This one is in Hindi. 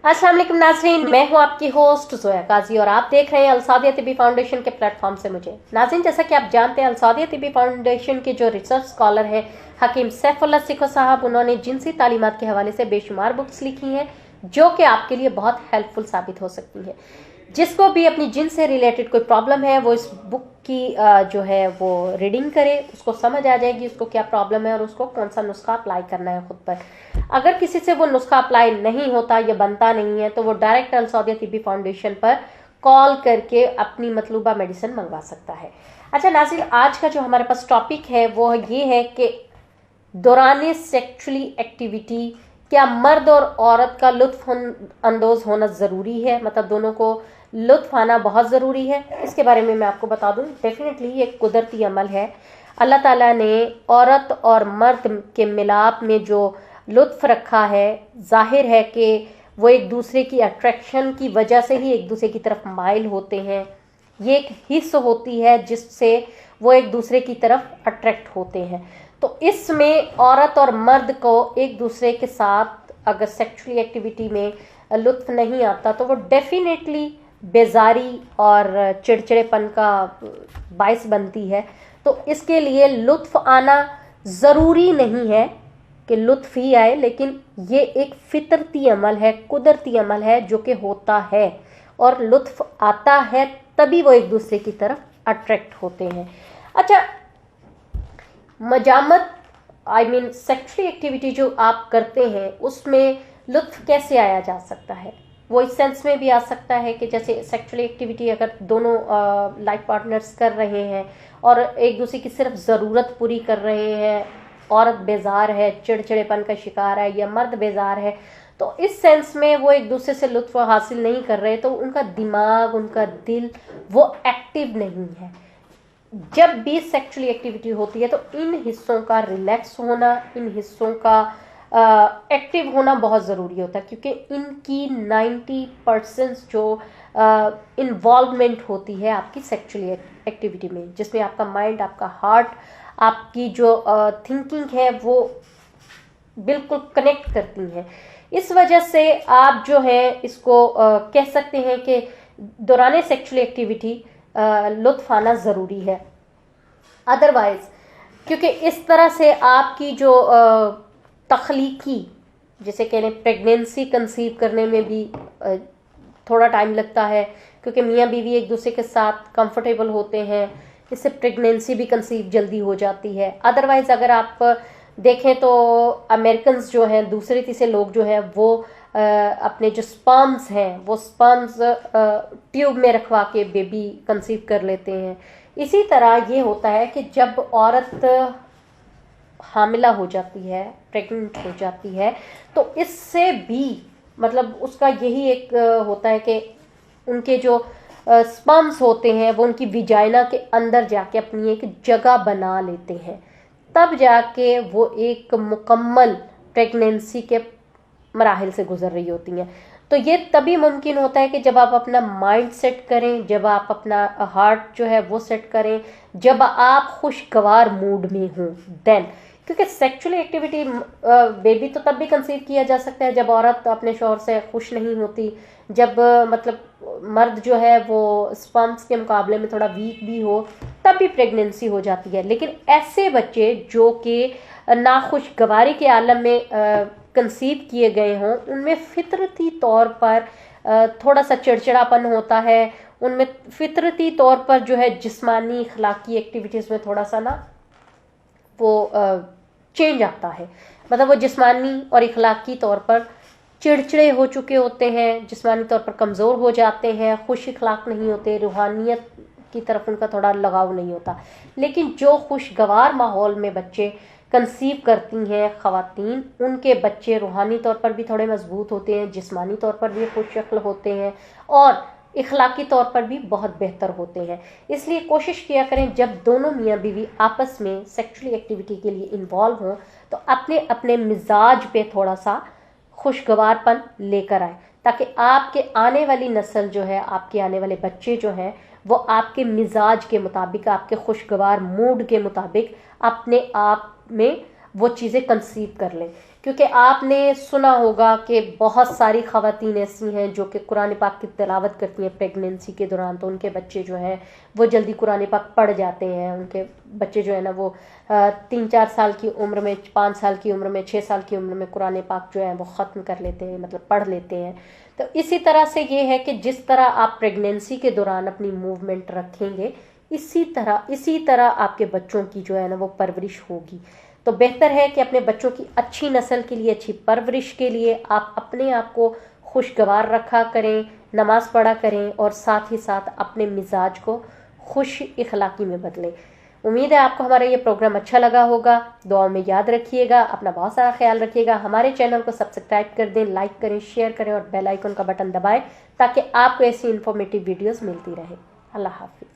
अस्सलाम वालेकुम नाज़रीन, मैं हूं आपकी होस्ट जोया काजी और आप देख रहे हैं अलसादिया तिब्बी फाउंडेशन के प्लेटफॉर्म से मुझे। नाज़रीन, जैसा कि आप जानते हैं अलसादिया तिब्बी फाउंडेशन के जो रिसर्च स्कॉलर हैं हकीम सैफुल्लाह सिखो साहब, उन्होंने जिनसी तालीमात के हवाले से बेशुमार बुक्स लिखी हैं जो कि आपके लिए बहुत हेल्पफुल साबित हो सकती हैं। जिसको भी अपनी जिन से रिलेटेड कोई प्रॉब्लम है वो इस बुक की जो है वो रीडिंग करे, उसको समझ आ जाएगी उसको क्या प्रॉब्लम है और उसको कौन सा नुस्खा अप्लाई करना है खुद पर। अगर किसी से वो नुस्खा अप्लाई नहीं होता या बनता नहीं है तो वो डायरेक्ट अलसादिया तिब्बी फाउंडेशन पर कॉल करके अपनी मतलूबा मेडिसिन मंगवा सकता है। अच्छा नाज़रीन, आज का जो हमारे पास टॉपिक है वो ये है कि दौरान सेक्सुअली एक्टिविटी क्या मर्द और औरत का लुत्फ अंदोज होना ज़रूरी है, मतलब दोनों को लुत्फ आना बहुत ज़रूरी है। इसके बारे में मैं आपको बता दूं, डेफिनेटली ये एक कुदरती अमल है। अल्लाह ताला ने औरत और मर्द के मिलाप में जो लुत्फ रखा है, जाहिर है कि वो एक दूसरे की अट्रैक्शन की वजह से ही एक दूसरे की तरफ माइल होते हैं। ये एक हिस्स होती है जिससे वो एक दूसरे की तरफ अट्रैक्ट होते हैं। तो इसमें औरत और मर्द को एक दूसरे के साथ अगर सेक्सुअली एक्टिविटी में लुत्फ नहीं आता तो वो डेफिनेटली बेजारी और चिड़चिड़ेपन का बायस बनती है। तो इसके लिए लुत्फ आना ज़रूरी नहीं है कि लुत्फ ही आए, लेकिन ये एक फितरती अमल है, कुदरती अमल है जो कि होता है और लुत्फ आता है तभी वो एक दूसरे की तरफ अट्रैक्ट होते हैं। अच्छा, मजामत सेक्सुअली एक्टिविटी जो आप करते हैं उसमें लुत्फ कैसे आया जा सकता है? वो इस सेंस में भी आ सकता है कि जैसे सेक्सुअली एक्टिविटी अगर दोनों लाइफ पार्टनर्स कर रहे हैं और एक दूसरे की सिर्फ ज़रूरत पूरी कर रहे हैं, औरत बेजार है, चिड़चिड़ेपन का शिकार है या मर्द बेजार है, तो इस सेंस में वो एक दूसरे से लुत्फ हासिल नहीं कर रहे, तो उनका दिमाग, उनका दिल वो एक्टिव नहीं है। जब भी सेक्सुअली एक्टिविटी होती है तो इन हिस्सों का रिलैक्स होना, इन हिस्सों का एक्टिव होना बहुत ज़रूरी होता है, क्योंकि इनकी 90% जो इन्वॉल्वमेंट होती है आपकी सेक्सुअली एक्टिविटी में, जिसमें आपका माइंड, आपका हार्ट, आपकी जो थिंकिंग है वो बिल्कुल कनेक्ट करती हैं। इस वजह से आप जो है इसको कह सकते हैं कि दौरान सेक्सुअल एक्टिविटी लुत्फ आना ज़रूरी है। अदरवाइज, क्योंकि इस तरह से आपकी जो तख्लीकी, जिसे कहने प्रेगनेंसी कंसीव करने में भी थोड़ा टाइम लगता है, क्योंकि मियाँ बीवी एक दूसरे के साथ कंफर्टेबल होते हैं, इससे प्रेगनेंसी भी कंसीव जल्दी हो जाती है। अदरवाइज अगर आप देखें तो अमेरिकन्स जो हैं, दूसरे तीसरे लोग जो हैं वो अपने जो स्पर्म्स हैं वो स्पर्म्स ट्यूब में रखवा के बेबी कंसीव कर लेते हैं। इसी तरह ये होता है कि जब औरत हामिला हो जाती है, प्रेग्नेंट हो जाती है, तो इससे भी मतलब उसका यही एक होता है कि उनके जो स्पर्म्स होते हैं वो उनकी विजाइना के अंदर जाके अपनी एक जगह बना लेते हैं, तब जाके वो एक मुकम्मल प्रेगनेंसी के मराहिल से गुजर रही होती हैं। तो ये तभी मुमकिन होता है कि जब आप अपना माइंड सेट करें, जब आप अपना हार्ट जो है वो सेट करें, जब आप खुशगवार मूड में हों देन। क्योंकि सेक्सुअल एक्टिविटी बेबी तो तब भी कंसीव किया जा सकता है जब औरत अपने शौहर से खुश नहीं होती, जब मतलब मर्द जो है वो स्पर्म्स के मुकाबले में थोड़ा वीक भी हो, तब भी प्रेगनेंसी हो जाती है। लेकिन ऐसे बच्चे जो कि नाखुशगवारी के आलम में कंसीव किए गए हों, उनमें फितरती तौर पर थोड़ा सा चिड़चिड़ापन होता है, उनमें फितरती तौर पर जो है जिस्मानी इखलाकी एक्टिविटीज़ में थोड़ा सा ना वो चेंज आता है। मतलब वो जिस्मानी और इखलाकी तौर पर चिड़चिड़े हो चुके होते हैं, जिस्मानी तौर पर कमज़ोर हो जाते हैं, खुश इखलाक नहीं होते, रूहानियत की तरफ उनका थोड़ा लगाव नहीं होता। लेकिन जो खुशगवार माहौल में बच्चे कंसीव करती हैं ख़वातीन, उनके बच्चे रूहानी तौर पर भी थोड़े मजबूत होते हैं, जिस्मानी तौर पर भी खुश शक्ल होते हैं और इखलाकी तौर पर भी बहुत बेहतर होते हैं। इसलिए कोशिश किया करें जब दोनों मियाँ बीवी आपस में सेक्सुअली एक्टिविटी के लिए इन्वॉल्व हों तो अपने अपने मिजाज पे थोड़ा सा खुशगवारपन लेकर आए, ताकि आपके आने वाली नस्ल जो है, आपके आने वाले बच्चे जो हैं वो आपके मिजाज के मुताबिक, आपके खुशगवार मूड के मुताबिक अपने आप में वो चीज़ें कंसीव कर लें। क्योंकि आपने सुना होगा कि बहुत सारी ख़वातीन ऐसी हैं जो कि कुरान पाक की तिलावत करती हैं प्रेगनेंसी के दौरान, तो उनके बच्चे जो हैं वो जल्दी कुरान पाक पढ़ जाते हैं। उनके बच्चे जो है ना वो 3-4 साल की उम्र में, 5 साल की उम्र में, 6 साल की उम्र में कुरान पाक जो है वो ख़त्म कर लेते हैं, मतलब पढ़ लेते हैं। तो इसी तरह से ये है कि जिस तरह आप प्रेगनेंसी के दौरान अपनी मूवमेंट रखेंगे, इसी तरह आपके बच्चों की जो है ना वो परवरिश होगी। तो बेहतर है कि अपने बच्चों की अच्छी नस्ल के लिए, अच्छी परवरिश के लिए आप अपने आप को खुशगवार रखा करें, नमाज पढ़ा करें और साथ ही साथ अपने मिजाज को खुश इखलाकी में बदलें। उम्मीद है आपको हमारा ये प्रोग्राम अच्छा लगा होगा। दुआ में याद रखिएगा, अपना बहुत सारा ख्याल रखिएगा। हमारे चैनल को सब्सक्राइब कर दें, लाइक करें, शेयर करें और बेल आइकन का बटन दबाएं ताकि आपको ऐसी इन्फॉर्मेटिव वीडियोस मिलती रहे। अल्लाह हाफिज़।